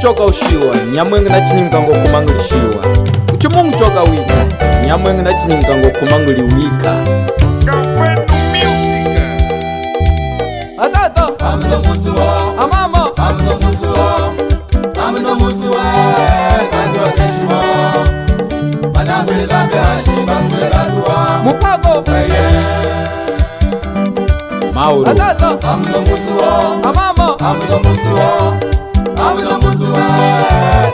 choka ushiwa nyamwenga na chinyimka ngo kumangulishiwa uchimungu choka wika nyamwenga na chinyimka ngo kumanguli wika atata amno musuwa amama amno musuwa kanjo keshimo manangule gambe hashimba ngulatua mupako mauro atata amno musuwa amama amno musuwa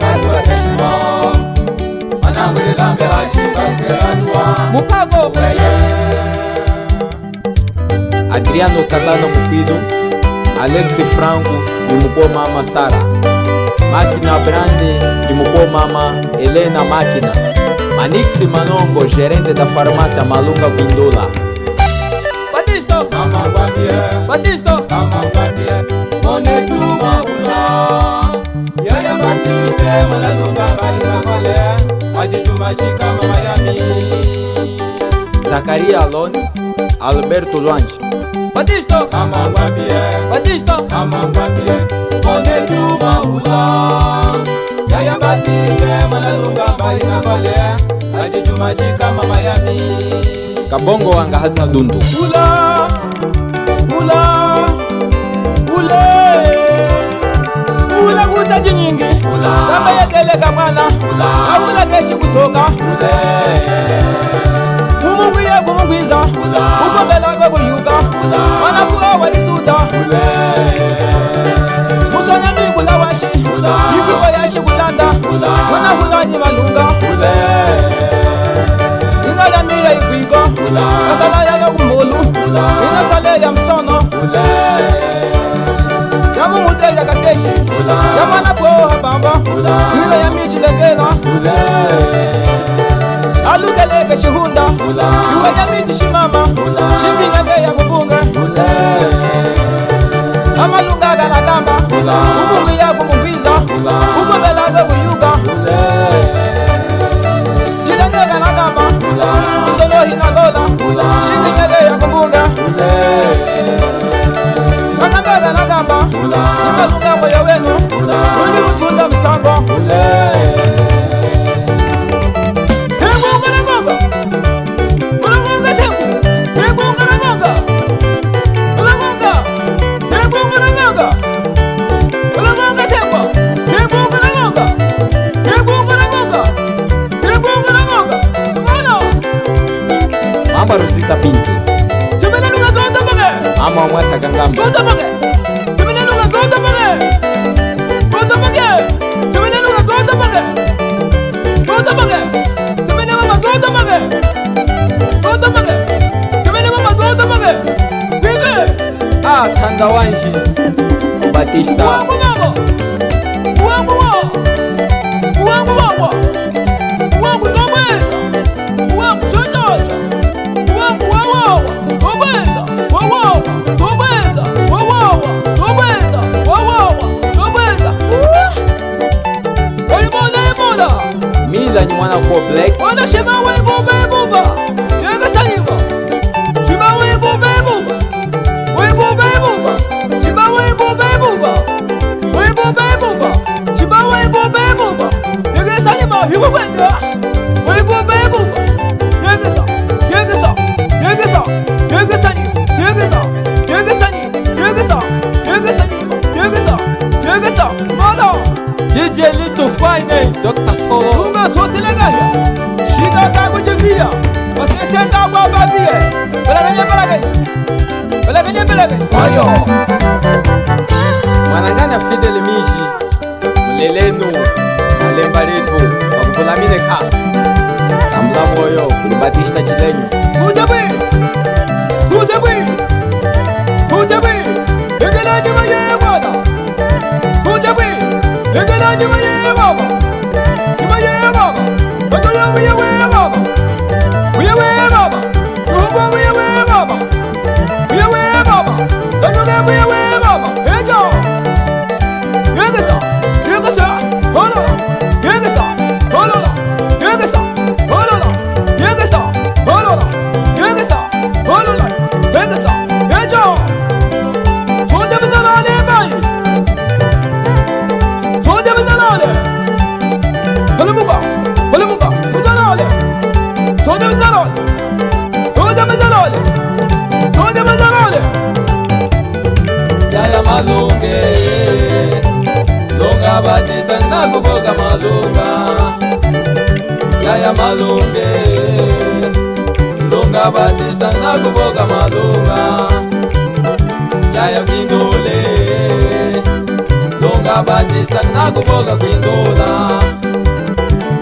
kanjo keshimo manangule gambe hashimba ngulatua mupako Adriano Kadano Mupido, Alexi Franco ni mkuu mama Sara, Makina Brande ni mkuu mama Helena Makina, Manixi Manongo gerente da farmácia Malunga Guindola. Batista, mama Bambie, Batista, mama Bambie, Mone Tuma Ula, Yaya Batiste, Malunga Mahina Kole, Ajituma Chika Mama Yami, Zacaria Alone, Alberto Luanchi. Batista, mama Bambie, Batista, mama Bambie, Mone Tuma Ula, Yaya Batiste, Malunga Mahina Kole, Ajituma Chika Mama Yami. Kabongo wanga hasa dundu. Ula, ula, ule, ula kusa jinyingi. Samba ya teleka mwana, aula keshi kutoka. Kumungwiye kumungwiza, kukombela kwa kuyuka. Wanakuwa walisuda. Musonya ni kula washi, ikiwa yashi kulanda. Wanahula ni malunga. Inala mira ikuiko, kasala ya kumulu. Inasale ya msono, ya mumutele kaseshi, ya mana poha bamba, ina ya miji legela, alukeleke shihunda, iwe ya miji shimama, shingi nyage ya kubunge, amalunga gana gamba, kubungi ya kumungwiza, kububela we kuyuka, jilenge gana gamba, usolo hinagola, shingi nyage ya kubunge, Manambega na gamba, nimalunga moyo wenu, uli utunda msango. Tengu ngaragoga, ngaragoga tengu, tengu ngaragoga, ngaragoga, tengu ngaragoga, ngaragoga tengu, tengu ngaragoga, tengu ngaragoga, tengu ngaragoga, ngano. Mama Rosita Pinto, Simene lunga zonda bage. Mama Mwata Kangamba. Zonda bage. Simene lunga zonda bage. Zonda bage. Simene lunga zonda bage. Zonda bage. Simene mama zonda bage. Zonda bage. Simene mama zonda bage. Vive. Ah, Kandawanshi, Batista. Wangu mama. Wangu wao. Wangu wao. Wangu tomweza. Wangu chochocho. Wangu wao. Tomweza. Wao. Tomweza. Wao. Tomweza. Wao. Tomweza. Ebola. Mila ni mwana kwa Black. Wana shema webo beba. Yega saliva. Shema webo beba. Webo beba. Shema webo beba. Webo beba. Shema webo beba. Yega saliva hibo benda. Webo beba. Yega sa. Yega sa. Yega sa. Yega sani. Yega sa. Yega sani. Yega sa. Yega sani. Yega sa. Yega sa. Mala. DJ Little Fine, Dr. Solo. Tunga sosi legaya. Shida kaku jivia. Wasese takwa babie. Belaganye. Ayo. Mwanangana Fidel Miji, Muleleno, Alemba letu, Wakufulamine ka. Kamla moyo, kuli Batista Chilenyo. Kudebi. Egelaji maye bwana. Kudebi. Egelaji maye baba. Maye baba. Batoya maye baba. Maye baba. Rubo maye baba. Maye baba. Kanyole maye baba. Ejo. Yegesa. Hola. Yegesa. Hola. Yegesa. Hola. Yegesa. Hola. Yegesa. Hola. Yegesa. Ejo. Sonde bizala ne bay. Sonde bizala Malunge, Lunga Batista nakuboka Malunga. Yaya Malunge, Lunga Batista nakuboka Malunga. Yaya Kwindole, Lunga Batista nakuboka Kwindola.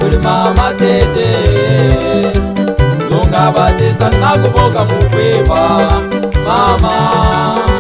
Tuli mama Tete, Lunga Batista nakuboka Mukweba mama.